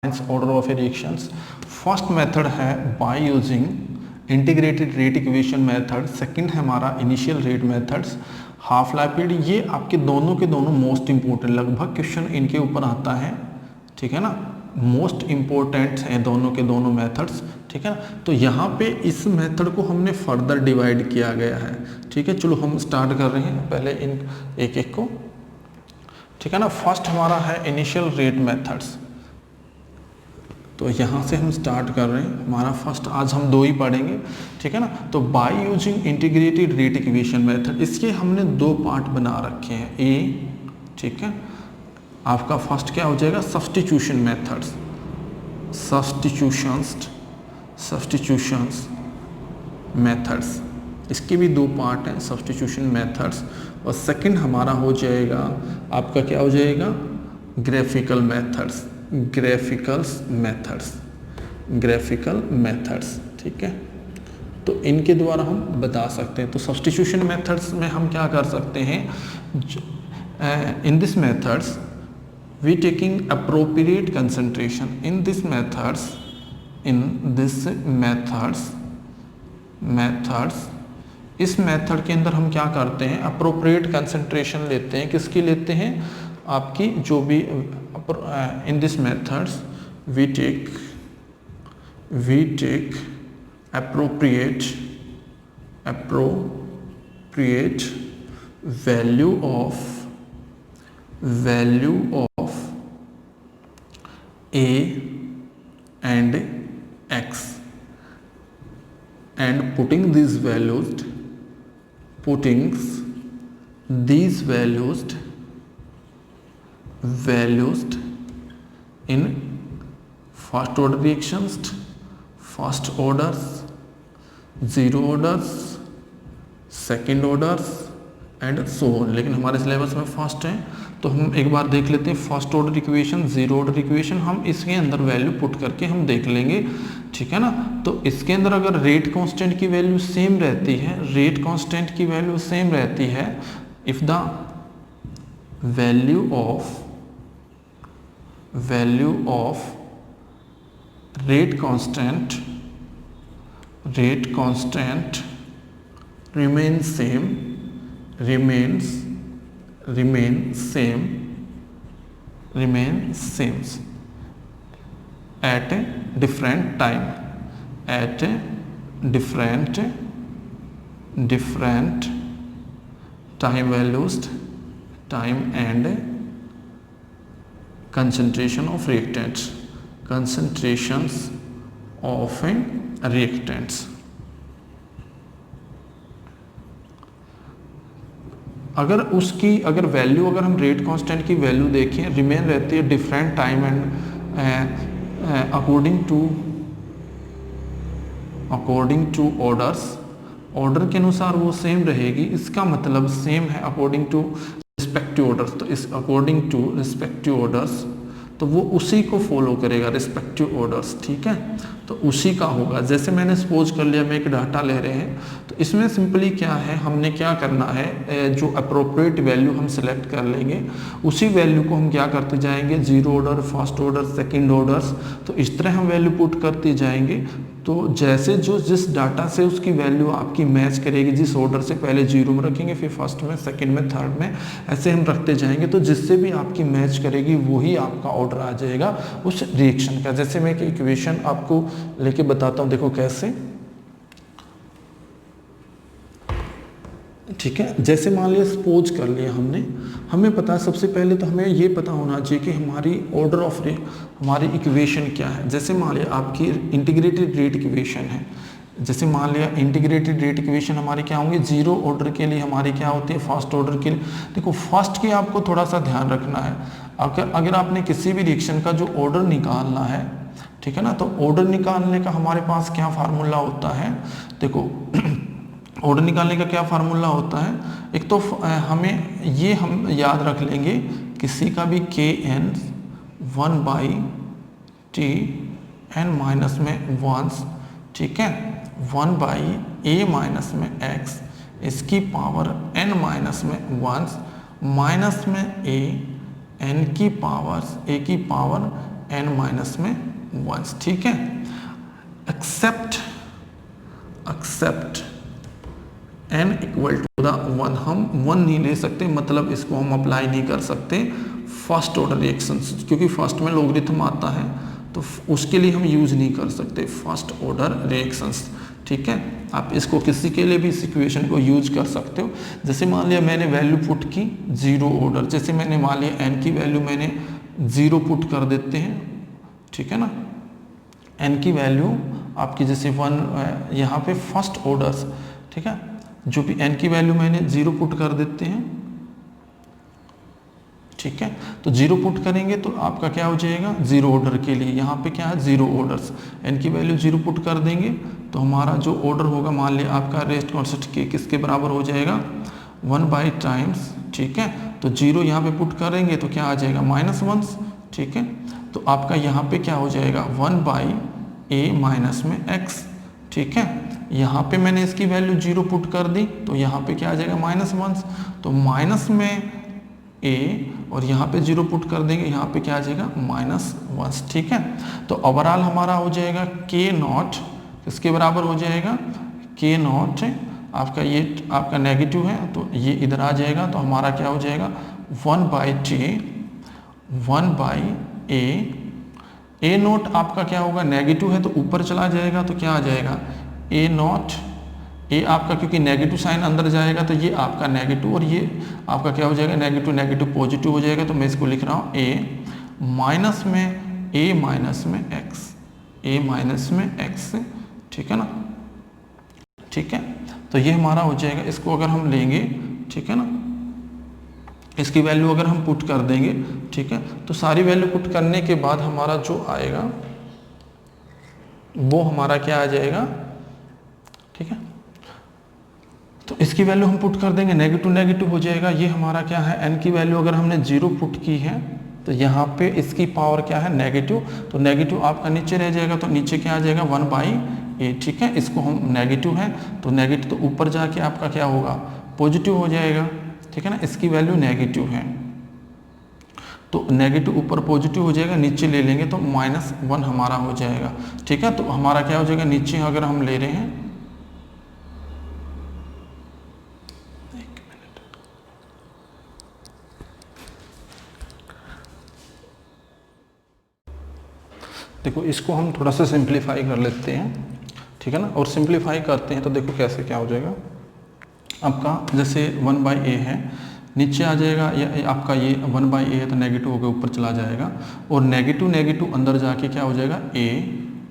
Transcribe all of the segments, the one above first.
Order of reactions. First method है by using integrated rate equation method, second है हमारा initial rate methods, half life period. ये आपके दोनों के दोनों मोस्ट इंपॉर्टेंट, लगभग क्वेश्चन इनके ऊपर आता है, ठीक है ना, मोस्ट इंपॉर्टेंट हैं दोनों के दोनों मेथड्स, ठीक है ना। तो यहाँ पे इस मेथड को हमने फर्दर डिवाइड किया गया है, ठीक है। चलो हम स्टार्ट कर रहे हैं पहले इन एक एक को, ठीक है ना। फर्स्ट हमारा है इनिशियल रेट मेथड्स, तो यहाँ से हम स्टार्ट कर रहे हैं। हमारा फर्स्ट आज हम दो ही पढ़ेंगे, ठीक है ना। तो bye using integrated rate equation method, इसके हमने दो पार्ट बना रखे हैं ए, ठीक है। आपका फर्स्ट क्या हो जाएगा, सब्स्टिट्यूशन मेथड्स, सब्स्टिट्यूशंस मेथड्स, इसके भी दो पार्ट हैं, सब्स्टिट्यूशन मेथड्स। और सेकंड हमारा हो जाएगा आपका क्या हो जाएगा, ग्राफिकल मेथड्स, ठीक है। तो इनके द्वारा हम बता सकते हैं। तो सब्स्टिट्यूशन मेथड्स में हम क्या कर सकते हैं, in this methods we taking appropriate concentration, in this methods इस मेथड के अंदर हम क्या करते हैं, अप्रोप्रिएट कंसंट्रेशन लेते हैं। किसकी लेते हैं, आपकी जो भी in this methods we take appropriate value of a and x and putting these values in first order reactions, first orders, zero orders, second orders and so on. लेकिन हमारे सिलेबस में फर्स्ट है, तो हम एक बार देख लेते हैं first order equation, zero order equation, हम इसके अंदर वैल्यू पुट करके हम देख लेंगे, ठीक है ना। तो इसके अंदर अगर रेट कांस्टेंट की वैल्यू सेम रहती है, if the value of rate constant remains same at different time values, time and concentrations of reactants। अगर वैल्यू अगर हम रेट कांस्टेंट की वैल्यू देखें, रिमेन रहती है different time and according to order के अनुसार वो सेम रहेगी। इसका मतलब सेम है अकॉर्डिंग टू रिस्पेक्टिव ऑर्डर्स। तो इस अकॉर्डिंग टू रिस्पेक्टिव ऑर्डर्स, तो वो उसी को फॉलो करेगा, रिस्पेक्टिव ऑर्डर्स, ठीक है। तो उसी का होगा। जैसे मैंने सपोज कर लिया, मैं एक डाटा ले रहे हैं, तो इसमें सिंपली क्या है, हमने क्या करना है, जो अप्रोप्रिएट वैल्यू हम सिलेक्ट कर लेंगे, उसी वैल्यू को हम क्या करते जाएंगे, zero order, first order, second orders, तो इस तरह हम वैल्यू पुट करते जाएंगे। तो जैसे जिस डाटा से उसकी वैल्यू आपकी मैच करेगी, जिस ऑर्डर से पहले जीरो में रखेंगे, फिर फर्स्ट में, सेकंड में, थर्ड में, ऐसे हम रखते जाएंगे। तो जिससे भी आपकी मैच करेगी वही आपका ऑर्डर आ जाएगा उस रिएक्शन का। जैसे मैं एक इक्वेशन आपको लेके बताता हूँ, देखो कैसे, ठीक है। जैसे मान लिया, सपोज कर लिया हमने, हमें पता है, सबसे पहले तो हमें ये पता होना चाहिए कि हमारी ऑर्डर ऑफ हमारी इक्वेशन क्या है। जैसे मान लिया आपकी इंटीग्रेटेड रेट इक्वेशन है, जैसे मान लिया इंटीग्रेटेड रेट इक्वेशन हमारी क्या होंगी, जीरो ऑर्डर के लिए हमारी क्या होती है, फर्स्ट ऑर्डर के लिए। देखो फर्स्ट की आपको थोड़ा सा ध्यान रखना है, अगर आपने किसी भी रिएक्शन का जो ऑर्डर निकालना है, ठीक है ना, तो ऑर्डर निकालने का हमारे पास क्या फार्मूला होता है, देखो ऑर्डर निकालने का क्या फार्मूला होता है, एक तो हमें ये हम याद रख लेंगे, किसी का भी k n 1/t n minus में वंस, ठीक है, 1/a माइनस में x, इसकी पावर n माइनस में वंस, माइनस में a, n की पावर a की पावर n माइनस में वंस, ठीक है। Except n equal to the 1, हम 1 नहीं ले सकते, मतलब इसको हम अप्लाई नहीं कर सकते फर्स्ट ऑर्डर रिएक्शंस, क्योंकि फर्स्ट में लॉगरिथम आता है तो उसके लिए हम यूज नहीं कर सकते फर्स्ट ऑर्डर रिएक्शंस, ठीक है। आप इसको किसी के लिए भी इस इक्वेशन को यूज कर सकते हो। जैसे मान लिया मैंने वैल्यू पुट की 0 ऑर्डर, जैसे मैंने मान लिया n की वैल्यू मैंने 0 पुट कर देते हैं, ठीक है ना। n की वैल्यू आपकी जैसे 1 यहाँ पे फर्स्ट ऑर्डर्स, ठीक है, जो भी n की वैल्यू मैंने 0 पुट कर देते हैं, ठीक है। तो 0 पुट करेंगे तो आपका क्या हो जाएगा 0 ऑर्डर के लिए, यहाँ पे क्या है 0 ऑर्डर्स, n की वैल्यू 0 पुट कर देंगे तो हमारा जो ऑर्डर होगा, मान लिया आपका रेस्ट कॉन्स्टेंट के किसके बराबर हो जाएगा 1 टाइम्स, ठीक है। तो 0 यहाँ पे पुट करेंगे तो क्या आ जाएगा -1, ठीक है। तो आपका यहाँ पे क्या हो जाएगा 1/a माइनस में x, ठीक है। यहाँ पे मैंने इसकी वैल्यू 0 पुट कर दी तो यहाँ पे क्या आ जाएगा -1, तो माइनस में a और यहाँ पे 0 पुट कर देंगे, यहाँ पे क्या आ जाएगा -1, ठीक है। तो ओवरऑल हमारा हो जाएगा k0 किसके बराबर हो जाएगा, k0 आपका ये आपका नेगेटिव है तो ये इधर आ जाएगा, तो हमारा क्या हो जाएगा 1/a, a0 आपका क्या होगा नेगेटिव है तो ऊपर चला जाएगा तो क्या आ जाएगा a0, ए आपका क्योंकि नेगेटिव साइन अंदर जाएगा तो ये आपका नेगेटिव और ये आपका क्या हो जाएगा नेगेटिव पॉजिटिव हो जाएगा, तो मैं इसको लिख रहा हूँ a माइनस में x, ठीक है ना, ठीक है। तो ये हमारा हो जाएगा, इसको अगर हम लेंगे, ठीक है ना, इसकी वैल्यू अगर हम पुट कर देंगे, ठीक है, तो सारी वैल्यू पुट करने के बाद हमारा जो आएगा वो हमारा क्या आ जाएगा, ठीक है। तो इसकी वैल्यू हम पुट कर देंगे, नेगेटिव हो जाएगा, ये हमारा क्या है n की वैल्यू अगर हमने 0 पुट की है तो यहाँ पे इसकी पावर क्या है नेगेटिव, तो नेगेटिव आपका नीचे रह जाएगा, तो नीचे क्या आ जाएगा 1/a, ठीक है। इसको हम नेगेटिव है तो नेगेटिव, तो ऊपर जाके आपका क्या होगा पॉजिटिव हो जाएगा, ठीक है ना। इसकी वैल्यू नेगेटिव है तो नेगेटिव ऊपर पॉजिटिव हो जाएगा, नीचे ले लेंगे तो -1 हमारा हो जाएगा, ठीक है। तो हमारा क्या हो जाएगा नीचे अगर हम ले रहे हैं, देखो इसको हम थोड़ा सा सिंप्लीफाई कर लेते हैं, ठीक है ना। और सिंप्लीफाई करते हैं तो देखो कैसे क्या हो जाएगा, आपका जैसे 1/a है नीचे आ जाएगा, या आपका ये 1/a है तो नेगेटिव होकर ऊपर चला जाएगा, और नेगेटिव अंदर जाके क्या हो जाएगा a,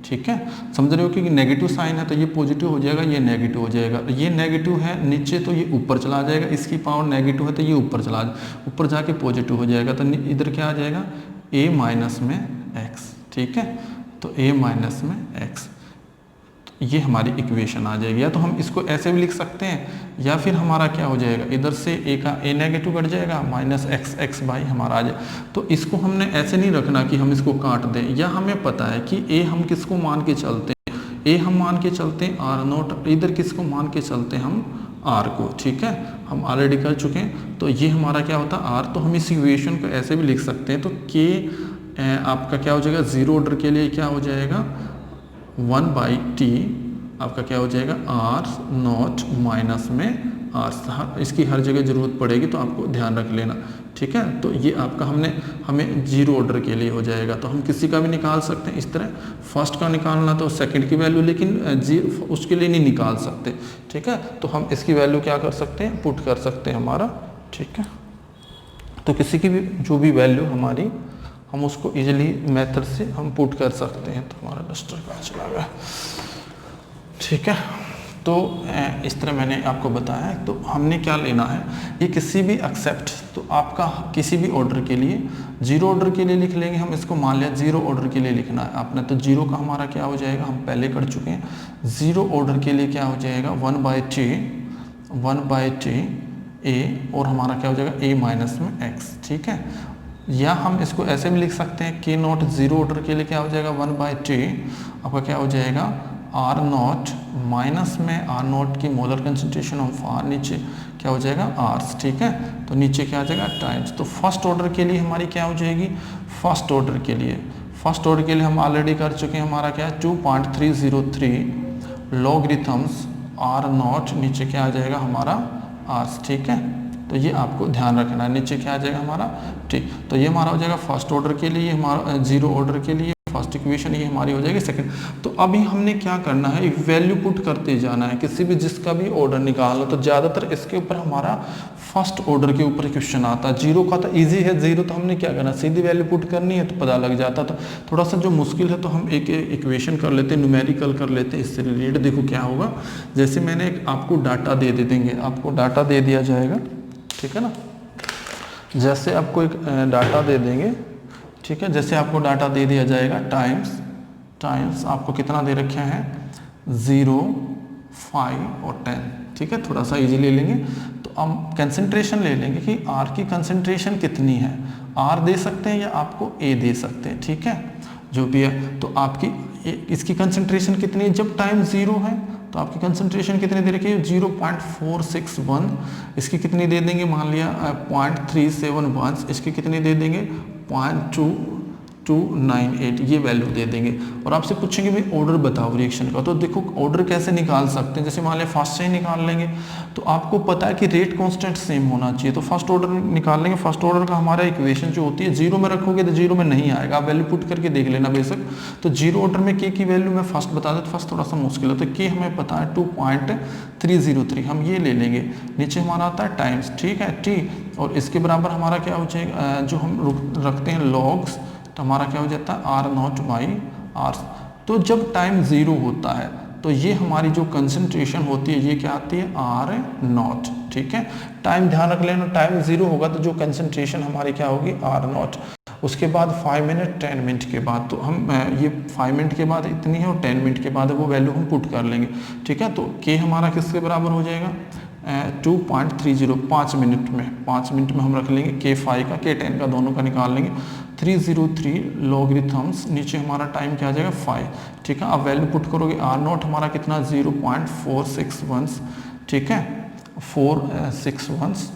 ठीक है। समझ रहे हो कि नेगेटिव साइन है तो ये पॉजिटिव हो जाएगा, ये नेगेटिव हो जाएगा, ये नेगेटिव है नीचे तो ये ऊपर चला जाएगा, इसकी पावर नेगेटिव है तो ये ऊपर जाके पॉजिटिव हो जाएगा, तो इधर क्या आ जाएगा a माइनस में x, ठीक है। तो a माइनस में x, ये हमारी इक्वेशन आ जाएगी। या तो हम इसको ऐसे भी लिख सकते हैं, या फिर हमारा क्या हो जाएगा इधर से a नेगेटिव कट जाएगा, -x बाई हमारा आ जाए। तो इसको हमने ऐसे नहीं रखना कि हम इसको काट दें, या हमें पता है कि a हम किसको मान के चलते हैं, a हम मान के चलते हैं r0, इधर किसको मान के चलते हैं हम r को, ठीक है, हम ऑलरेडी कर चुके हैं। तो ये हमारा क्या होता है r, तो हम इस इक्वेशन को ऐसे भी लिख सकते हैं। तो k आपका क्या हो जाएगा 0 ऑर्डर के लिए क्या हो जाएगा 1/t, आपका क्या हो जाएगा r0 माइनस में r, इसकी हर जगह जरूरत पड़ेगी तो आपको ध्यान रख लेना, ठीक है। तो ये आपका हमें 0 ऑर्डर के लिए हो जाएगा, तो हम किसी का भी निकाल सकते हैं इस तरह, फर्स्ट का निकालना तो सेकंड की वैल्यू, लेकिन उसके लिए नहीं निकाल सकते, ठीक है। तो हम इसकी वैल्यू क्या कर सकते हैं पुट कर सकते हैं हमारा, ठीक है। तो किसी की भी जो भी वैल्यू हमारी हम उसको इजीली मेथड से हम पुट कर सकते हैं। तो हमारा डस्टर कहाँ चला गया, ठीक है। तो इस तरह मैंने आपको बताया। तो हमने क्या लेना है, ये किसी भी एक्सेप्ट, तो आपका किसी भी ऑर्डर के लिए 0 ऑर्डर के लिए लिख लेंगे हम इसको, मान लिया 0 ऑर्डर के लिए लिखना है आपने, तो 0 का हमारा क्या हो जाएगा, हम पहले कर चुके हैं, 0 ऑर्डर के लिए क्या हो जाएगा 1/t a, और हमारा क्या हो जाएगा a माइनस में x, ठीक है। या हम इसको ऐसे भी लिख सकते हैं k0 0 ऑर्डर के लिए क्या हो जाएगा 1/t, आपका क्या हो जाएगा r0 माइनस में r0 की मोलर कंसंट्रेशन ऑफ r, नीचे क्या हो जाएगा r, ठीक है। तो नीचे क्या आ जाएगा टाइम्स। तो फर्स्ट ऑर्डर के लिए हमारी क्या हो जाएगी, फर्स्ट ऑर्डर के लिए फर्स्ट ऑर्डर के लिए हम ऑलरेडी कर चुके हैं, हमारा क्या है 2.303 लॉगरिथम्स आर नॉट, नीचे क्या आ जाएगा हमारा आर्स, ठीक है। तो ये आपको ध्यान रखना है, नीचे क्या आ जाएगा हमारा, ठीक। तो ये हमारा हो जाएगा फर्स्ट ऑर्डर के लिए, हमारा जीरो ऑर्डर के लिए फर्स्ट इक्वेशन ये हमारी हो जाएगी सेकंड। तो अभी हमने क्या करना है, वैल्यू पुट करते जाना है, किसी भी जिसका भी ऑर्डर निकालना। तो ज़्यादातर इसके ऊपर हमारा फर्स्ट ऑर्डर के ऊपर क्वेश्चन आता है। जीरो का तो इजी है, जीरो तो हमने क्या करना, सीधी वैल्यू पुट करनी है तो पता लग जाता। तो थोड़ा सा जो मुश्किल है तो हम एक इक्वेशन कर लेते हैं, न्यूमेरिकल कर लेते हैं, इससे रिलेटेड। देखो क्या होगा, जैसे मैंने आपको डाटा दे देंगे, आपको डाटा दे दिया जाएगा, ठीक है ना। जैसे आपको एक डाटा दे देंगे, ठीक है, जैसे आपको डाटा दे दिया जाएगा टाइम्स आपको कितना दे रखे हैं 0, 5 और 10, ठीक है। थोड़ा सा इजी ले लेंगे, तो हम कंसंट्रेशन ले लेंगे कि आर की कंसंट्रेशन कितनी है। आर दे सकते हैं या आपको ए दे सकते हैं, ठीक है, जो भी है। तो आपकी इसकी कंसंट्रेशन कितनी है, जब टाइम 0 है तो आपकी कंसंट्रेशन कितनी दे रखी है 0.461। इसकी कितनी दे देंगे, मान लिया 0.371, इसकी कितनी दे देंगे 0.2298, ये वैल्यू दे देंगे। और आपसे पूछेंगे भाई ऑर्डर बताओ रिएक्शन का। तो देखो ऑर्डर कैसे निकाल सकते हैं, जैसे मान लिया फर्स्ट से ही निकाल लेंगे। तो आपको पता है कि रेट कांस्टेंट सेम होना चाहिए, तो फर्स्ट ऑर्डर निकाल लेंगे। फर्स्ट ऑर्डर का हमारा इक्वेशन जो होती है, जीरो में रखोगे तो जीरो में नहीं आएगा, आप वैल्यू पुट करके देख लेना बेशक। तो जीरो ऑर्डर में के की वैल्यू मैं फर्स्ट बता देता, फर्स्ट थोड़ा सा मुश्किल है। तो के हमें पता है 2.303, हम ये ले लेंगे। नीचे हमारा आता है टाइम्स, ठीक है, टी, और इसके बराबर हमारा क्या हो जाएगा, जो हम रखते हैं लॉग्स, तो हमारा क्या हो जाता है आर नॉट बाई आर। तो जब टाइम 0 होता है तो ये हमारी जो कंसंट्रेशन होती है ये क्या आती है आर नॉट, ठीक है। टाइम ध्यान रख लेना, टाइम 0 होगा तो जो कंसंट्रेशन हमारी क्या होगी आर नॉट। उसके बाद 5 मिनट 10 मिनट के बाद, तो हम ये 5 मिनट के बाद इतनी है और 10 मिनट के बाद वो वैल्यू हम पुट कर लेंगे, ठीक है। तो के हमारा किसके बराबर हो जाएगा 2.30, 5 मिनट में हम रख लेंगे के 5 का के 10 का, दोनों का निकाल लेंगे। 303 लॉगरिथम्स, नीचे हमारा टाइम क्या आ जाएगा 5, ठीक है। अब वैल्यू पुट करोगे आर नॉट हमारा कितना 0.461, ठीक है, 461।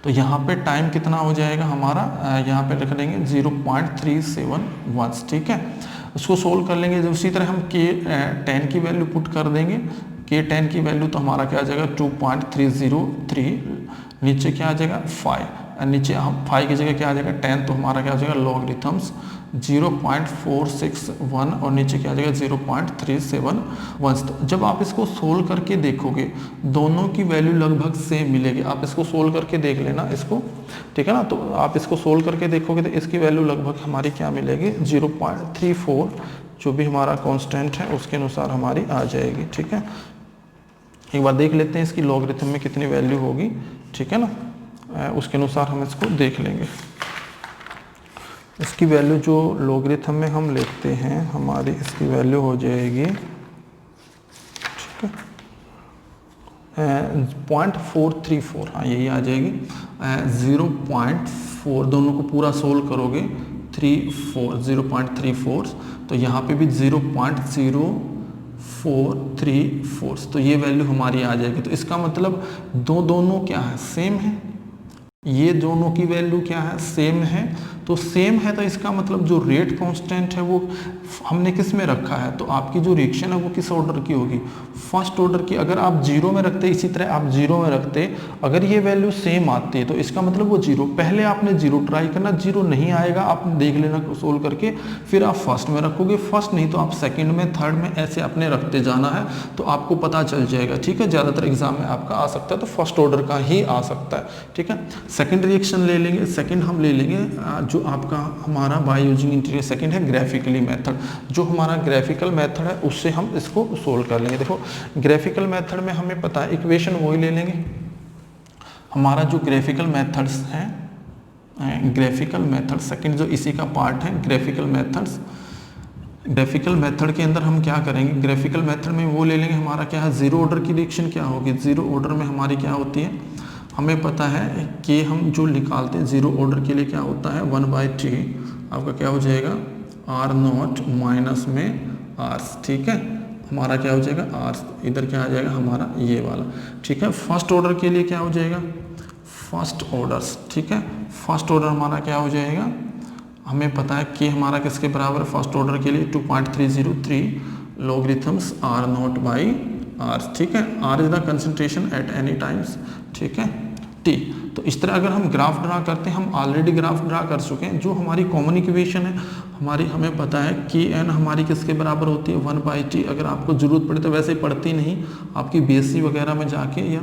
तो यहाँ पे टाइम कितना हो जाएगा हमारा, यहाँ पे रख लेंगे 0.371, ठीक है। उसको सोल्व कर लेंगे। उसी तरह हम के 10 की वैल्यू पुट कर देंगे। के 10 की वैल्यू तो हमारा क्या आ जाएगा 2.303, नीचे क्या आ जाएगा 5, नीचे हम 5 की जगह क्या आ जाएगा 10, तो हमारा क्या आ जाएगा लॉगरिथम्स 0.461 और नीचे क्या आ जाएगा 0.371। तो जब आप इसको सोल्व करके देखोगे दोनों की वैल्यू लगभग सेम मिलेगी। आप इसको सोल्व करके देख लेना इसको, ठीक है ना। तो आप इसको सोल्व करके देखोगे तो इसकी वैल्यू लगभग हमारी क्या मिलेगी 0.34, जो भी हमारा कांस्टेंट है उसके अनुसार हमारी आ जाएगी, ठीक है। एक बार देख लेते हैं इसकी लॉगरिथम में कितनी वैल्यू होगी, ठीक है ना, उसके अनुसार हम इसको देख लेंगे। इसकी वैल्यू जो लॉगरिथम में हम लेते हैं हमारी इसकी वैल्यू हो जाएगी, ठीक है, 0.434, हाँ यही आ जाएगी। 0.4 दोनों को पूरा सोल्व करोगे 0.34, तो यहाँ पे भी 0.0434, तो ये वैल्यू हमारी आ जाएगी। तो इसका मतलब दोनों क्या है सेम है, ये दोनों की वैल्यू क्या है सेम है। तो सेम है तो इसका मतलब जो रेट कांस्टेंट है वो हमने किस में रखा है, तो आपकी जो रिएक्शन है वो किस ऑर्डर की होगी फर्स्ट ऑर्डर की। अगर आप जीरो में रखते, इसी तरह आप जीरो में रखते, अगर ये वैल्यू सेम आती है तो इसका मतलब वो जीरो, पहले आपने जीरो ट्राई करना, जीरो नहीं आएगा आप देख लेना सोल्व करके, फिर आप फर्स्ट में रखोगे, फर्स्ट नहीं तो आप सेकंड में थर्ड में ऐसे अपने रखते जाना है, तो आपको पता चल जाएगा, ठीक है। ज़्यादातर एग्जाम में आपका आ सकता है तो फर्स्ट ऑर्डर का ही आ सकता है, ठीक है। सेकेंड रिएक्शन ले लेंगे, सेकेंड हम ले लेंगे जो आपका हमारा बाय यूजिंग इंटीरियर, सेकंड है ग्राफिकली मेथड। जो हमारा ग्राफिकल मेथड है उससे हम इसको सोल्व कर लेंगे। देखो ग्राफिकल मेथड में हमें पता है इक्वेशन वही ले लेंगे। हमारा जो ग्राफिकल मेथड्स हैं, ग्राफिकल मेथड सेकंड जो इसी का पार्ट है ग्राफिकल मेथड्स। ग्राफिकल मेथड के अंदर हम क्या करेंगे, ग्राफिकल मेथड में वो ले लेंगे हमारा क्या है जीरो ऑर्डर की रिएक्शन क्या होगी, जीरो ऑर्डर में हमारी क्या होती है, हमें पता है कि हम जो निकालते हैं जीरो ऑर्डर के लिए क्या होता है 1/t, आपका क्या हो जाएगा आर नॉट माइनस में आर्स, ठीक है। हमारा क्या हो जाएगा आर्स, इधर क्या आ जाएगा हमारा ये वाला, ठीक है। फर्स्ट ऑर्डर के लिए क्या हो जाएगा फर्स्ट ऑर्डर्स, ठीक है। फर्स्ट ऑर्डर हमारा क्या हो जाएगा हमें पता है कि हमारा किसके बराबर है फर्स्ट ऑर्डर के लिए 2.303 logarithms R naught by R, ठीक है। R is the concentration at any times, ठीक है, टी। तो इस तरह अगर हम ग्राफ ड्रा करते हैं, हम ऑलरेडी ग्राफ ड्रा कर चुके हैं। जो हमारी कॉमन इक्वेशन है हमारी, हमें पता है कि एन हमारी किसके बराबर होती है 1/t। अगर आपको जरूरत पड़े तो वैसे ही पड़ती नहीं, आपकी बीएससी वगैरह में जाके या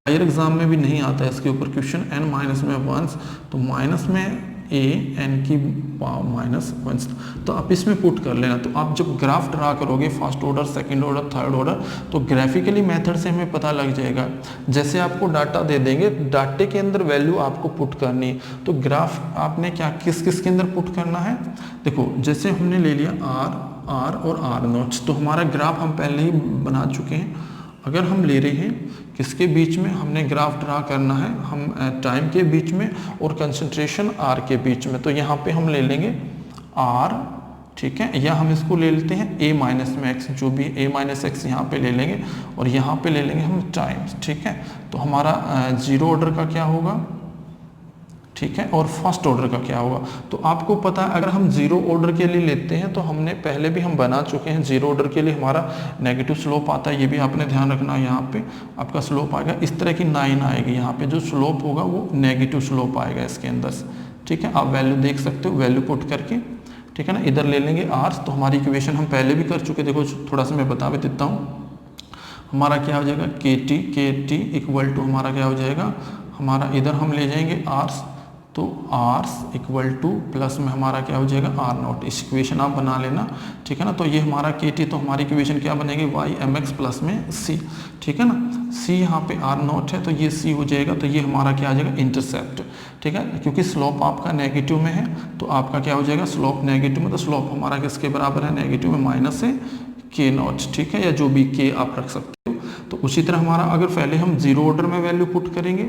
हायर एग्जाम में भी नहीं आता है इसके ऊपर क्वेश्चन, n माइनस में 1, तो माइनस में a n की माइनस 1, तो आप इसमें पुट कर लेना। तो आप जब ग्राफ ड्रा करोगे first order, second order, third order, तो ग्राफिकली मेथड से हमें पता लग जाएगा। जैसे आपको डाटा दे देंगे, डाटे के अंदर वैल्यू आपको पुट करनी है, तो ग्राफ आपने क्या किस किस के अंदर पुट करना है। देखो जैसे हमने ले लिया आर और आर नोट्स, तो हमारा ग्राफ हम पहले ही बना चुके हैं। अगर हम ले रहे हैं किसके बीच में, हमने ग्राफ ड्रा करना है हम टाइम के बीच में और कंसंट्रेशन आर के बीच में, तो यहाँ पे हम ले लेंगे आर, ठीक है, या हम इसको ले लेते हैं a माइनस में x, जो भी a माइनस एक्स यहाँ पे ले लेंगे और यहाँ पे ले लेंगे हम टाइम्स, ठीक है। तो हमारा जीरो ऑर्डर का क्या होगा, ठीक है, और फर्स्ट ऑर्डर का क्या होगा। तो आपको पता है अगर हम जीरो ऑर्डर के लिए लेते हैं तो हमने पहले भी हम बना चुके हैं, जीरो ऑर्डर के लिए हमारा नेगेटिव स्लोप आता है, ये भी आपने ध्यान रखना। यहाँ पे आपका स्लोप आएगा इस तरह की 9 आएगी, यहाँ पे जो स्लोप होगा वो नेगेटिव स्लोप आएगा इसके अंदर से, ठीक है। आप वैल्यू देख सकते हो, वैल्यू पुट करके, ठीक है ना। इधर ले लेंगे आर्स, तो हमारी इक्वेशन हम पहले भी कर चुके, देखो थोड़ा सा मैं बता भी देता हूँ। हमारा क्या हो जाएगा के टी इक्वल टू हमारा क्या हो जाएगा, हमारा इधर हम ले जाएंगे आर्स, तो आर्स इक्वल टू प्लस में हमारा क्या हो जाएगा आर नॉट। इस इक्वेशन आप बना लेना, ठीक है ना। तो ये हमारा के टी, तो हमारी इक्वेशन क्या बनेगी वाई एम एक्स प्लस में सी, ठीक है ना। सी यहाँ पे आर नॉट है तो ये सी हो जाएगा, तो ये हमारा क्या आ जाएगा इंटरसेप्ट, ठीक है। क्योंकि स्लोप आपका नेगेटिव में है तो आपका क्या हो जाएगा स्लोप नेगेटिव में, तो स्लोप हमारा किसके बराबर है नेगेटिव में माइनस है के नॉट, ठीक है, या जो भी के आप रख सकते हो। तो उसी तरह हमारा अगर पहले हम जीरो ऑर्डर में वैल्यू पुट करेंगे,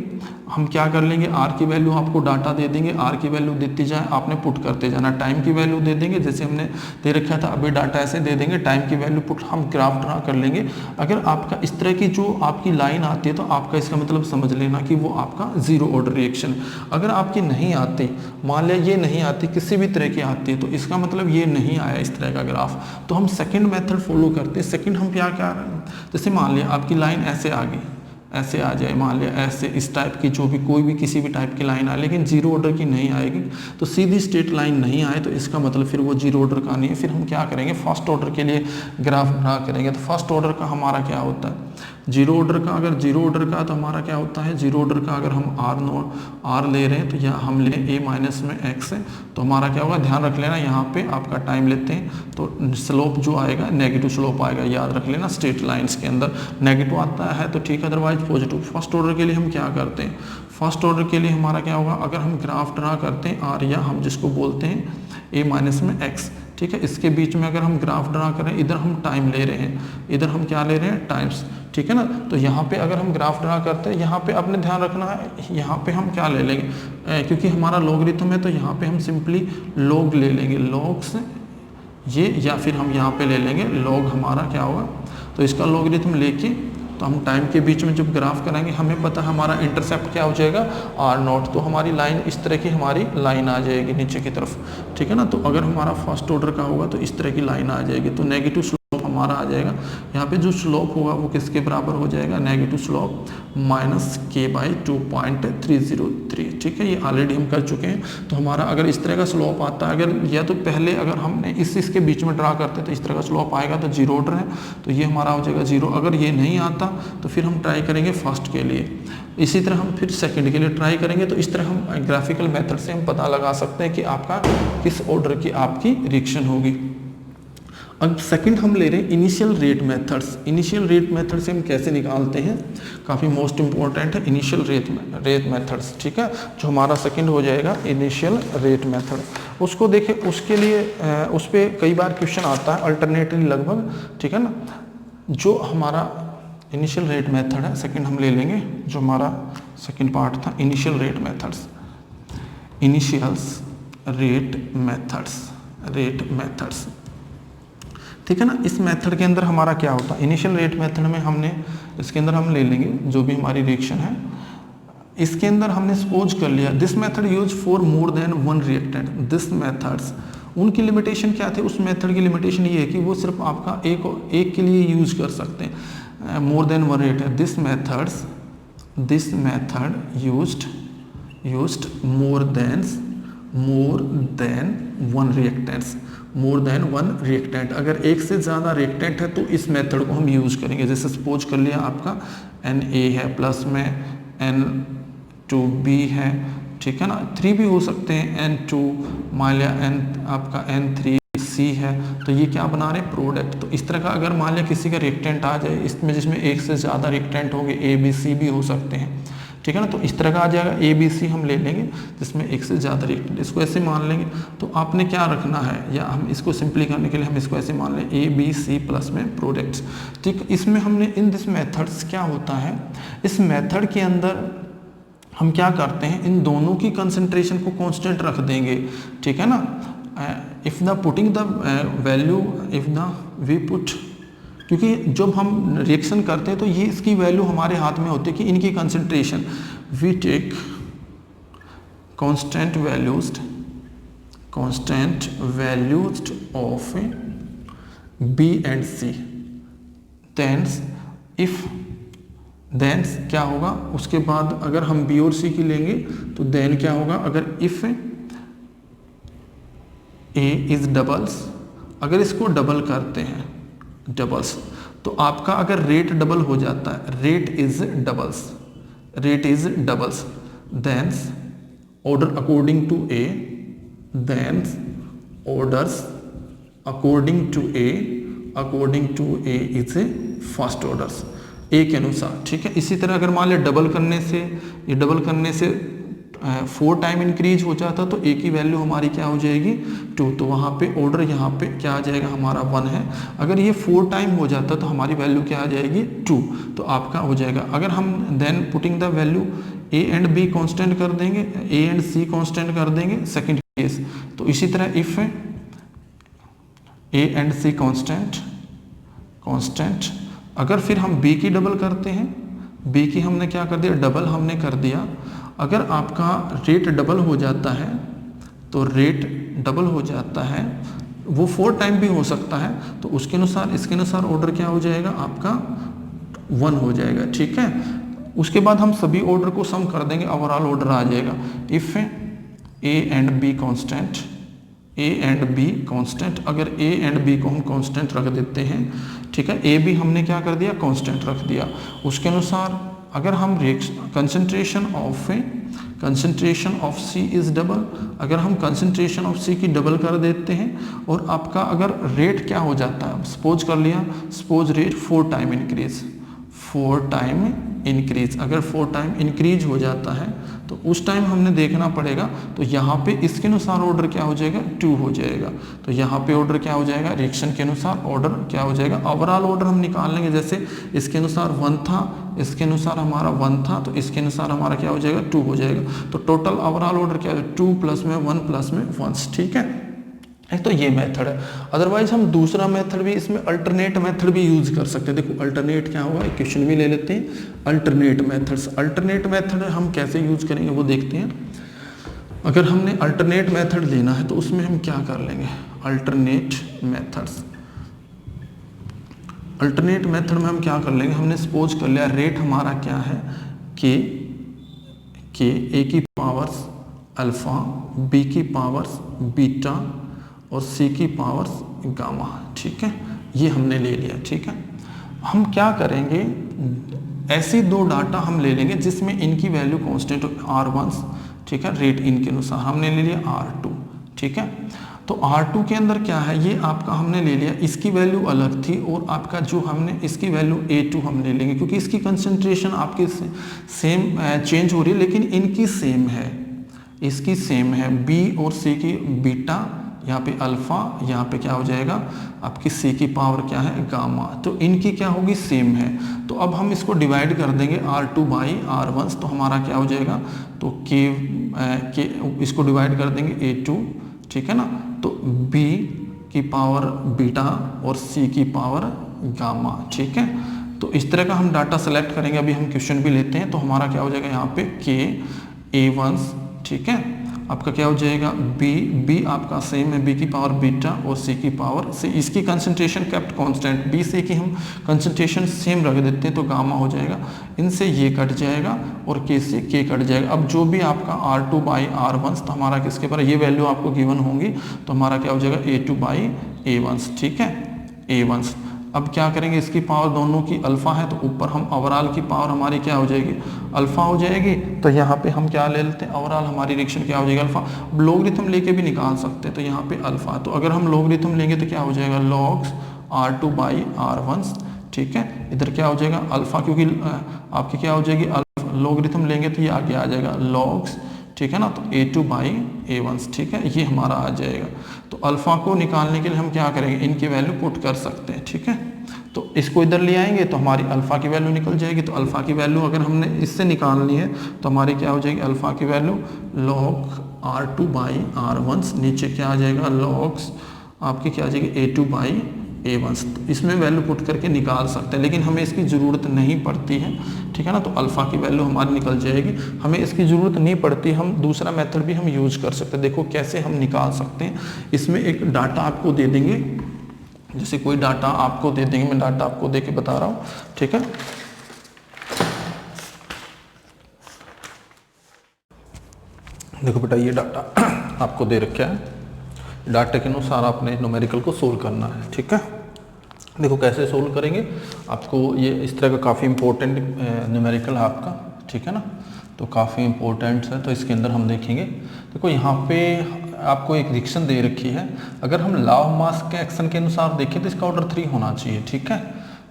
हम क्या कर लेंगे आर की वैल्यू आपको डाटा दे देंगे, आर की वैल्यू देती जाए, आपने पुट करते जाना। टाइम की वैल्यू दे देंगे, जैसे हमने दे रखा था अभी डाटा ऐसे दे देंगे, टाइम की वैल्यू पुट हम ग्राफ ड्रा कर लेंगे। अगर आपका इस तरह की जो आपकी लाइन आती है तो आपका इसका मतलब समझ लेना कि वो आपका जीरो ऑर्डर रिएक्शन। अगर आपकी नहीं आती, मान लिया ये नहीं आती, किसी भी तरह की आती है, तो इसका मतलब ये नहीं आया इस तरह का ग्राफ, तो हम सेकेंड मेथड फॉलो करते हैं। सेकेंड हम क्या कर रहे हैं, जैसे मान लिया आपकी लाइन ऐसे आ गई, ऐसे आ जाए, मान लिया ऐसे इस टाइप की जो भी कोई भी किसी भी टाइप की लाइन आए, लेकिन जीरो ऑर्डर की नहीं आएगी, तो सीधी स्ट्रेट लाइन नहीं आए तो इसका मतलब फिर वो जीरो ऑर्डर का नहीं है। फिर हम क्या करेंगे फर्स्ट ऑर्डर के लिए ग्राफ ड्रा करेंगे। तो फर्स्ट ऑर्डर का हमारा क्या होता है जीरो ऑर्डर का, अगर जीरो ऑर्डर का तो हमारा क्या होता है जीरो ऑर्डर का अगर हम आर ले रहे हैं तो यहाँ हम ले ए माइनस में एक्स है, तो हमारा क्या होगा ध्यान रख लेना, यहाँ पे आपका टाइम लेते हैं तो स्लोप जो आएगा नेगेटिव स्लोप आएगा, याद रख लेना। स्ट्रेट लाइंस के अंदर नेगेटिव आता है तो ठीक है, अदरवाइज पॉजिटिव। फर्स्ट ऑर्डर के लिए हम क्या करते हैं, फर्स्ट ऑर्डर के लिए हमारा क्या होगा, अगर हम ग्राफ ड्रा करते हैं आर, या हम जिसको बोलते हैं ए माइनस में एक्स, ठीक है, इसके बीच में अगर हम ग्राफ ड्रा करें, इधर हम टाइम ले रहे हैं, इधर हम क्या ले रहे हैं टाइम्स, ठीक है ना। तो यहाँ पे अगर हम ग्राफ ड्रा करते हैं, यहाँ पे आपने ध्यान रखना है, यहाँ पे हम क्या ले लेंगे, क्योंकि हमारा लॉगरिथम है तो यहाँ पे हम सिंपली लॉग ले लेंगे, लॉग से ये, या फिर हम यहाँ पे ले लेंगे लॉग, हमारा क्या होगा, तो इसका लॉगरिथम लेके तो हम टाइम के बीच में जब ग्राफ कराएंगे, हमें पता है हमारा इंटरसेप्ट क्या हो जाएगा आर नॉट, तो हमारी लाइन इस तरह की हमारी लाइन आ जाएगी नीचे की तरफ, ठीक है ना। तो अगर हमारा फर्स्ट ऑर्डर का होगा तो इस तरह की लाइन आ जाएगी, तो नेगेटिव स्लोप हमारा आ जाएगा। यहाँ पे जो स्लोप होगा वो किसके बराबर हो जाएगा, नेगेटिव स्लोप माइनस के बाई 2.303, ठीक है, ये ऑलरेडी हम कर चुके हैं। तो हमारा अगर इस तरह का स्लोप आता है, अगर या तो पहले अगर हमने इसके बीच में ड्रा करते तो इस तरह का स्लोप आएगा, तो जीरो ऑर्डर है तो ये हमारा हो जाएगा जीरो। अगर ये नहीं आता तो फिर हम ट्राई करेंगे फर्स्ट के लिए, इसी तरह हम फिर सेकंड के लिए ट्राई करेंगे। तो इस तरह हम ग्राफिकल मेथड से हम पता लगा सकते हैं कि आपका किस ऑर्डर की आपकी रिएक्शन होगी। अब सेकंड हम ले रहे हैं initial rate methods. Initial rate method से हम कैसे निकालते हैं, काफ़ी मोस्ट इंपॉर्टेंट है इनिशियल रेट मेथड्स, ठीक है, जो हमारा सेकंड हो जाएगा इनिशियल रेट मेथड। उसको देखें, उसके लिए उस पर कई बार क्वेश्चन आता है अल्टरनेटली लगभग, ठीक है ना। जो हमारा इनिशियल रेट मेथड है सेकंड हम ले लेंगे, जो हमारा सेकंड पार्ट था initial rate methods, initials rate methods, ठीक है ना। इस मेथड के अंदर हमारा क्या होता है, इनिशियल रेट मेथड में हमने इसके अंदर हम ले लेंगे जो भी हमारी रिएक्शन है, इसके अंदर हमने सपोज कर लिया this method use for more than one reactant, this methods, उनकी लिमिटेशन क्या थे, उस मेथड की लिमिटेशन ये है कि वो सिर्फ आपका एक के लिए यूज कर सकते हैं, more than one reactant, this method used more than one reactants, more than one reactant, अगर एक से ज़्यादा रिएक्टेंट है तो इस मेथड को हम यूज़ करेंगे। जैसे सपोज कर लिया आपका Na है, प्लस में N2B है, ठीक है ना, 3 भी हो सकते हैं, N2 मान लिया, आपका N3C है, तो ये क्या बना रहे हैं, प्रोडक्ट। तो इस तरह का अगर मान लिया किसी का रिएक्टेंट आ जाए इसमें जिसमें एक से ज़्यादा रिएक्टेंट होंगे, ABC भी हो सकते हैं, ठीक है ना, तो इस तरह का आ जाएगा ABC हम ले लेंगे जिसमें एक से ज़्यादा रिएक्टेंट, इसको ऐसे मान लेंगे। तो आपने क्या रखना है, या हम इसको सिंपली करने के लिए हम इसको ऐसे मान लें ABC प्लस में प्रोडक्ट्स, ठीक। इसमें हमने इन दिस मेथड्स क्या होता है, इस मेथड के अंदर हम क्या करते हैं, इन दोनों की कंसंट्रेशन को कांस्टेंट रख देंगे, ठीक है ना। If the putting the value, if the we put, क्योंकि जब हम रिएक्शन करते हैं तो ये इसकी वैल्यू हमारे हाथ में होती है कि इनकी concentration, we take constant values of B and C, then क्या होगा, उसके बाद अगर हम B और C की लेंगे तो देन क्या होगा, अगर इफ A इज डबल्स, अगर इसको डबल करते हैं, डबल्स, तो आपका अगर रेट डबल हो जाता है, rate is doubles, then order according to A, then orders according to A is first orders, A के अनुसार, ठीक है। इसी तरह अगर मान लिया डबल करने से 4 टाइम इंक्रीज हो जाता तो A की वैल्यू हमारी क्या हो जाएगी, 2, तो वहाँ पे ऑर्डर यहाँ पे क्या आ जाएगा, हमारा 1 है। अगर ये 4 टाइम हो जाता तो हमारी वैल्यू क्या आ जाएगी, 2, तो आपका हो जाएगा। अगर हम then putting the value A and B constant कर देंगे, A एंड C कांस्टेंट कर देंगे, सेकंड केस। तो इसी तरह if A and C constant, अगर फिर हम B की डबल करते हैं, B की हमने क्या कर दिया, डबल हमने कर दिया। अगर आपका रेट डबल हो जाता है, तो रेट डबल हो जाता है, वो 4 टाइम भी हो सकता है, तो उसके अनुसार इसके अनुसार ऑर्डर क्या हो जाएगा, आपका 1 हो जाएगा, ठीक है। उसके बाद हम सभी ऑर्डर को सम कर देंगे, ओवरऑल ऑर्डर आ जाएगा। If A and B constant, अगर A एंड B को हम कांस्टेंट रख देते हैं, ठीक है, A भी हमने क्या कर दिया, कांस्टेंट रख दिया। उसके अनुसार अगर हम concentration of C is double, अगर हम कंसंट्रेशन ऑफ C की डबल कर देते हैं, और आपका अगर रेट क्या हो जाता है, सपोज कर लिया, सपोज रेट 4 टाइम इंक्रीज, अगर 4 टाइम इंक्रीज हो जाता है तो उस टाइम हमने देखना पड़ेगा, तो यहाँ पे इसके अनुसार ऑर्डर क्या हो जाएगा, 2 हो जाएगा। तो यहाँ पे ऑर्डर क्या हो जाएगा, रिएक्शन के अनुसार ऑर्डर क्या हो जाएगा, ओवरऑल ऑर्डर हम निकाल लेंगे। जैसे इसके अनुसार 1 था, इसके अनुसार हमारा 1 था, तो इसके अनुसार हमारा क्या हो जाएगा, 2 हो जाएगा। तो टोटल ओवरऑल ऑर्डर क्या है, 2 प्लस में 1 प्लस में 1, ठीक है। एक तो ये मेथड है। अदरवाइज हम दूसरा मेथड भी, इसमें अल्टरनेट मेथड भी यूज कर सकते हैं। देखो अल्टरनेट क्या होगा, एक क्वेश्चन भी ले लेते हैं, अल्टरनेट मेथड हम कैसे यूज करेंगे वो देखते हैं। अगर हमने अल्टरनेट मेथड लेना है तो उसमें हम क्या कर लेंगे, अल्टरनेट मेथड में हम क्या कर लेंगे, हमने सपोज कर लिया रेट हमारा क्या है, के A की पावर्स अल्फा, B की पावर्स बीटा और C की पावर्स गामा, ठीक है, ये हमने ले लिया, ठीक है। हम क्या करेंगे, ऐसी 2 डाटा हम ले लेंगे जिसमें इनकी वैल्यू कांस्टेंट R1, ठीक है, रेट इनके अनुसार हमने ले लिया R2, ठीक है। तो R2 के अंदर क्या है, ये आपका हमने ले लिया, इसकी वैल्यू अलग थी, और आपका जो हमने इसकी वैल्यू A2 हम ले लेंगे, क्योंकि इसकी कंसंट्रेशन आपकी सेम चेंज हो रही है, लेकिन इनकी सेम है, इसकी सेम है, B और C की बीटा, यहाँ पे अल्फा, यहाँ पे क्या हो जाएगा, आपकी C की पावर क्या है, गामा, तो इनकी क्या होगी, सेम है। तो अब हम इसको डिवाइड कर देंगे R2 बाई R1, तो हमारा क्या हो जाएगा, तो के इसको डिवाइड कर देंगे A2, ठीक है ना, तो B की पावर बीटा और C की पावर गामा, ठीक है। तो इस तरह का हम डाटा सेलेक्ट करेंगे। अभी हम क्वेश्चन भी लेते हैं। तो हमारा क्या हो जाएगा यहाँ पे के A1, ठीक है, आपका क्या हो जाएगा बी आपका सेम है, बी की पावर बीटा और सी की पावर सी। इसकी concentration kept constant, B C की हम कंसंट्रेशन सेम रख देते हैं तो गामा हो जाएगा, इनसे ये कट जाएगा और के से के कट जाएगा। अब जो भी आपका R2/R1, तो हमारा किसके पर ये वैल्यू आपको गिवन होंगी, तो हमारा क्या हो जाएगा A2/A1, ठीक है, A1। अब क्या करेंगे, इसकी पावर दोनों की अल्फा है तो ऊपर हम ओवरऑल की पावर हमारी क्या हो जाएगी, अल्फा हो जाएगी। तो यहाँ पे हम क्या ले लेते हैं, ओवरऑल हमारी रिएक्शन क्या हो जाएगी, अल्फा। अब लोगरिथम लेके भी निकाल सकते हैं, तो यहाँ पे अल्फा, तो अगर हम लोगरिथम लेंगे तो क्या हो जाएगा लॉग्स R2/R1, ठीक है। इधर क्या हो जाएगा अल्फा, क्योंकि आपकी क्या हो जाएगी अल्फा, लोगरिथम लेंगे तो ये आगे आ जाएगा लॉग्स, ठीक है ना, तो A2/A1, ठीक है, ये हमारा आ जाएगा। तो अल्फा को निकालने के लिए हम क्या करेंगे, इनकी वैल्यू पुट कर सकते हैं, ठीक है। तो इसको इधर ले आएंगे तो हमारी अल्फा की वैल्यू निकल जाएगी। तो अल्फा की वैल्यू अगर हमने इससे निकालनी है तो हमारी क्या हो जाएगी, अल्फा की वैल्यू log R2/R1, नीचे क्या आ जाएगा लॉग्स आपकी क्या आ जाएगी A2/A1। तो इसमें वैल्यू पुट करके निकाल सकते हैं, लेकिन हमें इसकी ज़रूरत नहीं पड़ती है, ठीक है ना। तो अल्फ़ा की वैल्यू हमारी निकल जाएगी, हमें इसकी ज़रूरत नहीं पड़ती। हम दूसरा मेथड भी हम यूज कर सकते हैं। देखो कैसे हम निकाल सकते हैं। इसमें एक डाटा आपको दे देंगे, जैसे कोई डाटा आपको दे देंगे, मैं डाटा आपको दे के बता रहा हूँ, ठीक है। देखो बेटा ये डाटा आपको दे रखा है, डाटा के अनुसार आपने न्यूमेरिकल को सोल्व करना है, ठीक है। देखो कैसे सोल्व करेंगे, आपको ये इस तरह का काफ़ी इंपॉर्टेंट न्यूमेरिकल है आपका, ठीक है ना, तो काफ़ी इंपॉर्टेंट है। तो इसके अंदर हम देखेंगे, देखो यहाँ पे आपको एक रिएक्शन दे रखी है। अगर हम लॉ ऑफ मास के एक्शन के अनुसार देखें तो इसका ऑर्डर 3 होना चाहिए, ठीक है,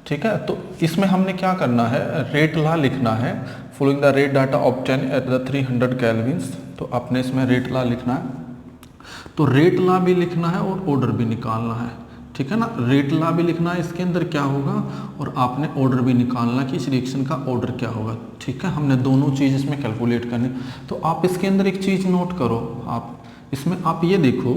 ठीक है। तो इसमें हमने क्या करना है, रेट लॉ लिखना है, following the rate data obtain at the 300 Kelvin's. तो आपने इसमें रेट लॉ लिखना है, तो रेट लॉ भी लिखना है और ऑर्डर भी निकालना है, ठीक है ना। रेट लॉ भी लिखना है इसके अंदर क्या होगा, और आपने ऑर्डर भी निकालना कि इस रिएक्शन का ऑर्डर क्या होगा, ठीक है। हमने दोनों चीज़ इसमें कैलकुलेट करनी। तो आप इसके अंदर एक चीज़ नोट करो, आप इसमें आप ये देखो,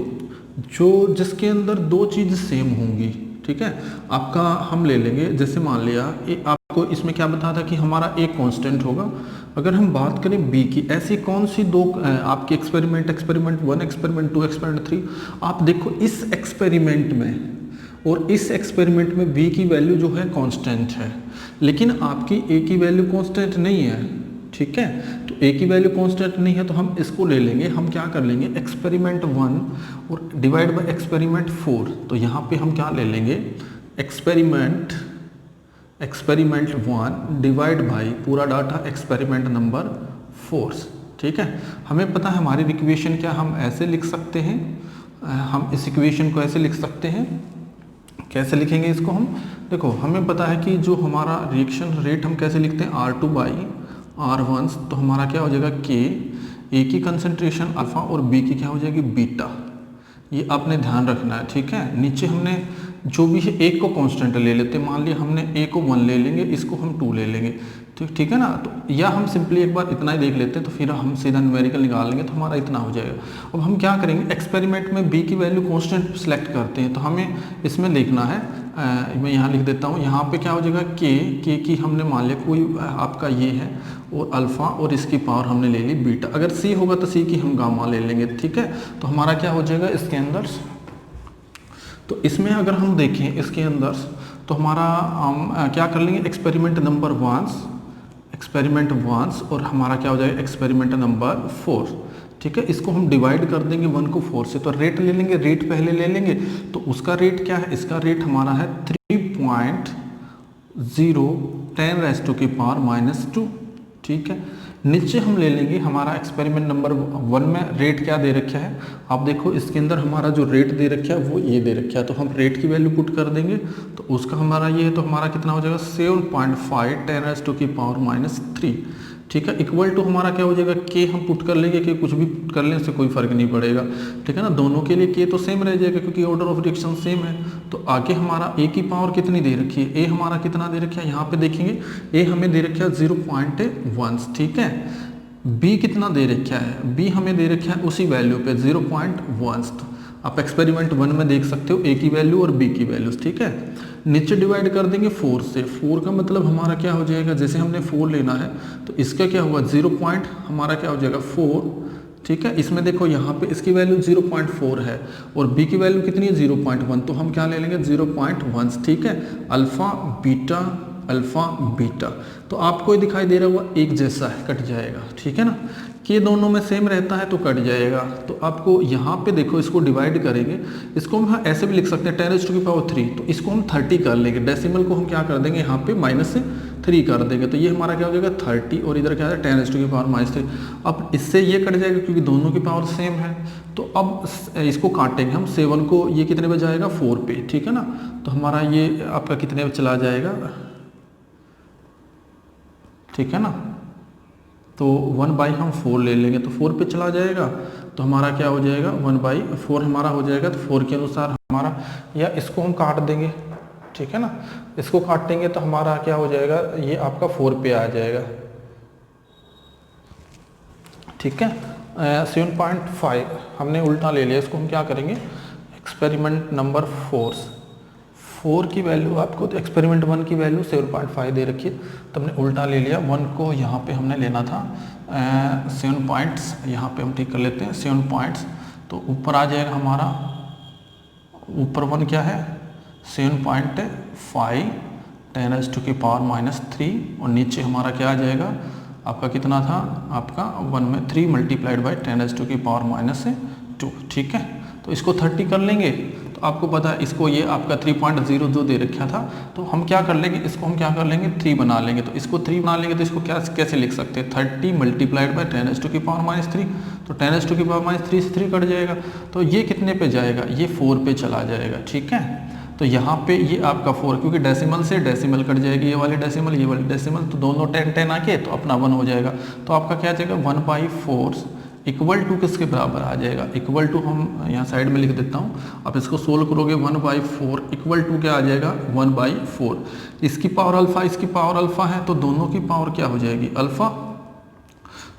जो जिसके अंदर दो चीज़ सेम होंगी, ठीक है, आपका हम ले लेंगे, जैसे मान लिया आपको इसमें क्या बताया था कि हमारा एक कांस्टेंट होगा। अगर हम बात करें बी की, ऐसी कौन सी दो आपके एक्सपेरिमेंट 1, एक्सपेरिमेंट 2, एक्सपेरिमेंट 3, आप देखो इस एक्सपेरिमेंट में और इस एक्सपेरिमेंट में बी की वैल्यू जो है कांस्टेंट है, लेकिन आपकी ए की वैल्यू कांस्टेंट नहीं है, ठीक है। तो ए की वैल्यू कांस्टेंट नहीं है तो हम इसको ले लेंगे, हम क्या कर लेंगे एक्सपेरिमेंट 1 और डिवाइड बाय एक्सपेरिमेंट 4। तो यहाँ पे हम क्या ले लेंगे एक्सपेरिमेंट 1 डिवाइड बाई पूरा डाटा एक्सपेरिमेंट नंबर 4, ठीक है। हमें पता है हमारी इक्वेशन क्या, हम ऐसे लिख सकते हैं, हम इस इक्वेशन को ऐसे लिख सकते हैं। कैसे लिखेंगे इसको हम, देखो हमें पता है कि जो हमारा रिएक्शन रेट हम कैसे लिखते हैं R2/R1, तो हमारा क्या हो जाएगा के, ए की कंसंट्रेशन अल्फा और बी की क्या हो जाएगी बीटा। ये आपने ध्यान रखना है, ठीक है। नीचे हमने जो भी है एक को कांस्टेंट ले लेते हैं, मान लिया हमने ए को 1 ले लेंगे, इसको हम 2 ले लेंगे, ठीक है ना। तो या हम सिंपली एक बार इतना ही देख लेते हैं, तो फिर हम सीधा न्यूमेरिकल निकाल लेंगे तो हमारा इतना हो जाएगा। अब हम क्या करेंगे, एक्सपेरिमेंट में बी की वैल्यू कांस्टेंट सेलेक्ट करते हैं, तो हमें इसमें लिखना है, मैं यहाँ लिख देता हूँ, यहाँ पे क्या हो जाएगा के की हमने मान लिया कोई आपका ये है और अल्फ़ा और इसकी पावर हमने ले ली बीटा। अगर सी होगा तो सी की हम गामा ले लेंगे, ठीक है। तो हमारा क्या हो जाएगा इसके अंदर, तो इसमें अगर हम देखें इसके अंदर तो हमारा हम क्या कर लेंगे एक्सपेरिमेंट नंबर 1 और हमारा क्या हो जाएगा एक्सपेरिमेंट नंबर 4, ठीक है। इसको हम डिवाइड कर देंगे 1 को 4 से, तो रेट ले लेंगे, रेट पहले ले लेंगे। तो उसका रेट क्या है, इसका रेट हमारा है 3.010⁻², ठीक है। नीचे हम ले लेंगे हमारा एक्सपेरिमेंट नंबर 1 में रेट क्या दे रखा है, आप देखो इसके अंदर हमारा जो रेट दे रखा है वो ये दे रखा है, तो हम रेट की वैल्यू पुट कर देंगे। तो उसका हमारा ये है, तो हमारा कितना हो जाएगा 7.5 10⁻³ ठीक है, इक्वल टू हमारा क्या हो जाएगा के हम पुट कर लेंगे, कि कुछ भी पुट कर लेने से कोई फर्क नहीं पड़ेगा, ठीक है ना। दोनों के लिए के तो सेम रह जाएगा क्योंकि ऑर्डर ऑफ रिएक्शन सेम है। तो आगे हमारा ए की पावर कितनी दे रखी है, ए हमारा कितना दे रखा है, यहाँ पे देखेंगे ए हमें दे रखा है 0.1, ठीक है। बी कितना दे रखा है, बी हमें दे रखा है उसी वैल्यू पे 0.1। तो आप एक्सपेरिमेंट 1 में देख सकते हो ए की वैल्यू और बी की वैल्यूज, ठीक है। नीचे डिवाइड कर देंगे 4 से। 4 का मतलब हमारा क्या हो जाएगा, जैसे हमने 4 लेना है तो इसका क्या हुआ 0 पॉइंट हमारा क्या हो जाएगा 4, ठीक है। इसमें देखो यहाँ पे इसकी वैल्यू 0.4 है और बी की वैल्यू कितनी है 0.1, तो हम क्या ले लेंगे 0.1, ठीक है। अल्फा बीटा तो आपको दिखाई दे रहा हुआ एक जैसा है, कट जाएगा, ठीक है ना। कि दोनों में सेम रहता है तो कट जाएगा। तो आपको यहाँ पे देखो इसको डिवाइड करेंगे, इसको हम ऐसे भी लिख सकते हैं 10⁻³ तो इसको हम 30 कर लेंगे, डेसिमल को हम क्या कर देंगे यहाँ पे -3 कर देंगे, तो ये हमारा क्या हो जाएगा 30 और इधर क्या है 10⁻³ अब इससे ये कट जाएगा क्योंकि दोनों की पावर सेम है। तो अब इसको काटेंगे हम 7 को, ये कितने पे जाएगा 4 पे, ठीक है ना। तो हमारा ये आपका कितने पे चला जाएगा, ठीक है ना। तो 1/4 हम 4 ले लेंगे तो 4 पे चला जाएगा, तो हमारा क्या हो जाएगा 1/4 हमारा हो जाएगा। तो 4 के अनुसार हमारा, या इसको हम काट देंगे, ठीक है ना। इसको काटेंगे तो हमारा क्या हो जाएगा, ये आपका 4 पे आ जाएगा, ठीक है। 7.5 हमने उल्टा ले लिया, इसको हम क्या करेंगे एक्सपेरिमेंट नंबर 4 की वैल्यू आपको, तो एक्सपेरिमेंट 1 की वैल्यू 7.5 दे रखी है, तो हमने उल्टा ले लिया। 1 को यहाँ पे हमने लेना था 7 पॉइंट्स, यहाँ पे हम ठीक कर लेते हैं 7 पॉइंट्स, तो ऊपर आ जाएगा हमारा, ऊपर 1 क्या है 7.5 10⁻³ और नीचे हमारा क्या आ जाएगा आपका कितना था, आपका 1 में 3 मल्टीप्लाइड बाई 10⁻², ठीक है। तो इसको 30 कर लेंगे, तो आपको पता है इसको ये आपका 3.0 जो दे रखा था, तो हम क्या कर लेंगे, इसको हम क्या कर लेंगे 3 बना लेंगे। तो इसको 3 बना लेंगे तो इसको क्या कैसे लिख सकते हैं 30 मल्टीप्लाइड बाई 10⁻³, तो 10⁻³ से 3 कट जाएगा, तो ये कितने पे जाएगा, ये 4 पे चला जाएगा, ठीक है। तो यहाँ पे ये आपका 4, क्योंकि डेसिमल से डेसिमल कट जाएगी, ये वाली डेसिमल, तो दोनों 10 आके तो अपना 1 हो जाएगा। तो आपका क्या जाएगा 1/4 इक्वल टू किसके बराबर आ जाएगा, इक्वल टू हम यहाँ साइड में लिख देता हूँ, आप इसको सोल्व करोगे 1/4 इक्वल टू क्या आ जाएगा 1/4। इसकी पावर अल्फा, इसकी पावर अल्फा है, तो दोनों की पावर क्या हो जाएगी अल्फा,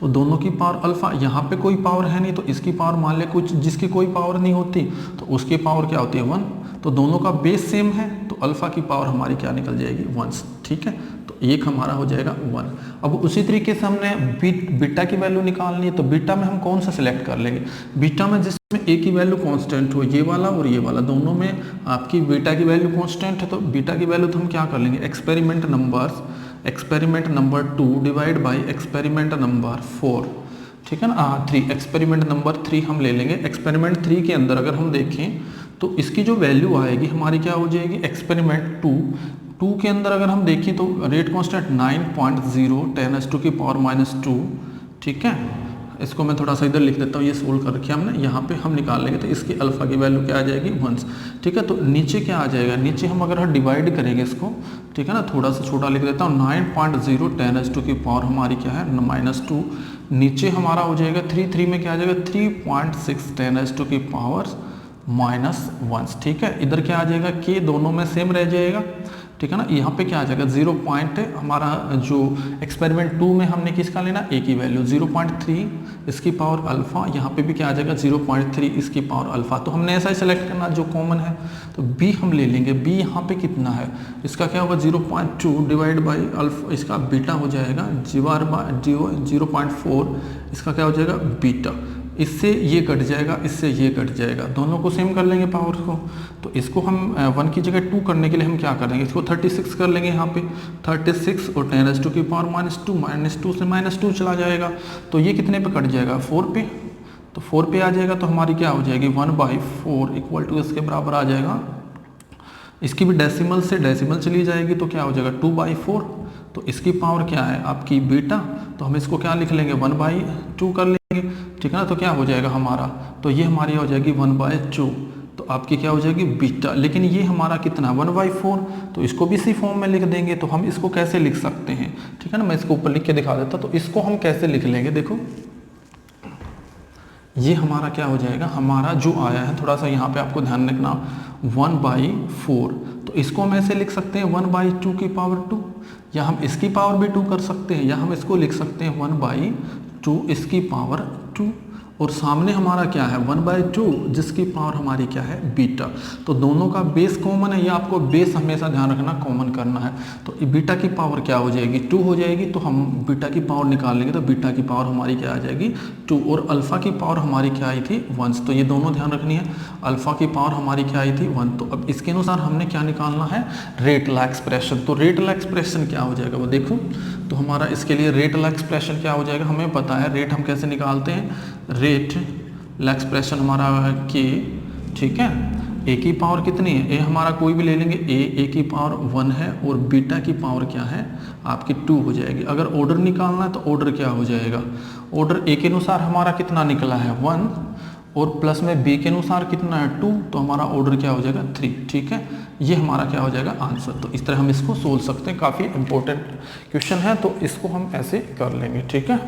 तो दोनों की पावर अल्फा। यहाँ पे कोई पावर है नहीं, तो इसकी पावर मान ले कुछ जिसकी कोई पावर नहीं होती, तो उसकी पावर क्या होती है 1, तो दोनों का बेस सेम है, तो अल्फा की पावर हमारी क्या निकल जाएगी 1, ठीक है। तो एक हमारा हो जाएगा 1। अब उसी तरीके से हमने बीटा की वैल्यू निकालनी है, तो बीटा में हम कौन सा सिलेक्ट कर लेंगे, बीटा में जिसमें ए की वैल्यू कांस्टेंट हो, ये वाला और ये वाला, दोनों में आपकी बीटा की वैल्यू कांस्टेंट है, तो बीटा की वैल्यू तो हम क्या कर लेंगे experiment number 2 divide by experiment number 4, ठीक है ना, 3 एक्सपेरिमेंट नंबर 3 हम ले लेंगे। एक्सपेरिमेंट 3 के अंदर अगर हम देखें तो इसकी जो वैल्यू आएगी हमारी क्या हो जाएगी, एक्सपेरिमेंट 2 के अंदर अगर हम देखें तो रेट कांस्टेंट 9.0 10⁻², ठीक है। इसको मैं थोड़ा सा इधर लिख देता हूँ, ये सोल्व कर रखिए हमने, यहाँ पे हम निकाल लेंगे, तो इसकी अल्फा की वैल्यू क्या आ जाएगी 1, ठीक है। तो नीचे क्या आ जाएगा, नीचे हम अगर डिवाइड करेंगे इसको, ठीक है ना, थोड़ा सा छोटा लिख देता हूँ, 9.0 10⁻² हमारी क्या है -2, नीचे हमारा हो जाएगा 3 में क्या आ जाएगा 3.6 10⁻⁻1, ठीक है। इधर क्या आ जाएगा के दोनों में सेम रह जाएगा, ठीक है ना। यहाँ पे क्या आ जाएगा 0 पॉइंट हमारा जो एक्सपेरिमेंट 2 में हमने किसका लेना ए की वैल्यू 0.3 इसकी पावर अल्फा, यहाँ पे भी क्या आ जाएगा 0.3 इसकी पावर अल्फा। तो हमने ऐसा ही सेलेक्ट करना जो कॉमन है, तो बी हम ले लेंगे। बी यहाँ पे कितना है, इसका क्या होगा 0.2 डिवाइड बाई अल्फा, इसका बीटा हो जाएगा 0.4, इसका क्या हो जाएगा बीटा। इससे ये कट जाएगा, इससे ये कट जाएगा, दोनों को सेम कर लेंगे पावर को। तो इसको हम 1 की जगह 2 करने के लिए हम क्या करेंगे, इसको 36 कर लेंगे यहाँ पे 36 और 10⁻² -2 से -2 चला जाएगा, तो ये कितने पे कट जाएगा 4 पे, तो 4 पे आ जाएगा। तो हमारी क्या हो जाएगी 1/4 इक्वल टू इसके बराबर आ जाएगा, इसकी भी डेसिमल से डेसिमल चली जाएगी, तो क्या हो जाएगा 2/4, तो इसकी पावर क्या है आपकी बीटा, तो हम इसको क्या लिख लेंगे 1/2 कर लेंगे, ठीक है ना। तो क्या हो जाएगा हमारा, तो ये हमारी हो जाएगी 1/2, तो आपकी क्या हो जाएगी बीटा। लेकिन ये हमारा कितना 1/4, तो इसको भी इसी फॉर्म में लिख देंगे। तो हम इसको कैसे लिख सकते हैं, ठीक है ना, मैं इसको ऊपर लिख के दिखा देता। तो इसको हम कैसे लिख लेंगे, देखो ये हमारा क्या हो जाएगा, हमारा जो आया है थोड़ा सा यहाँ पे आपको ध्यान रखना 1/4, तो इसको हम ऐसे लिख सकते हैं 1/2 की पावर 2, या हम इसकी पावर भी 2 कर सकते हैं, या हम इसको लिख सकते हैं 1/2 इसकी पावर 2। और सामने हमारा क्या है 1/2 जिसकी पावर हमारी क्या है बीटा। तो दोनों का बेस कॉमन है, ये आपको बेस हमेशा ध्यान रखना कॉमन करना है। तो बीटा की पावर क्या हो जाएगी 2 हो जाएगी। तो हम बीटा की पावर निकाल लेंगे तो बीटा की पावर हमारी क्या आ जाएगी 2 और अल्फा की पावर हमारी क्या आई थी 1। तो ये दोनों ध्यान रखनी है। अल्फा की पावर हमारी क्या आई थी 1। तो अब इसके अनुसार हमने क्या निकालना है रेट ला एक्सप्रेशन। तो रेट ला एक्सप्रेशन क्या हो जाएगा वो देखो। तो हमारा इसके लिए रेट ला एक्सप्रेशन क्या हो जाएगा, हमें पता है रेट हम कैसे निकालते हैं। रेट ला एक्सप्रेशन हमारा है के, ठीक है। ए की पावर कितनी है, ए हमारा कोई भी ले लेंगे, ए की पावर 1 है और बीटा की पावर क्या है आपकी 2 हो जाएगी। अगर ऑर्डर निकालना है तो ऑर्डर क्या हो जाएगा, ऑर्डर ए के अनुसार हमारा कितना निकला है 1 और प्लस में बी के अनुसार कितना है 2, तो हमारा ऑर्डर क्या हो जाएगा 3, ठीक है। ये हमारा क्या हो जाएगा आंसर। तो इस तरह हम इसको सोल्व सकते हैं, काफ़ी इंपॉर्टेंट क्वेश्चन है तो इसको हम ऐसे कर लेंगे, ठीक है।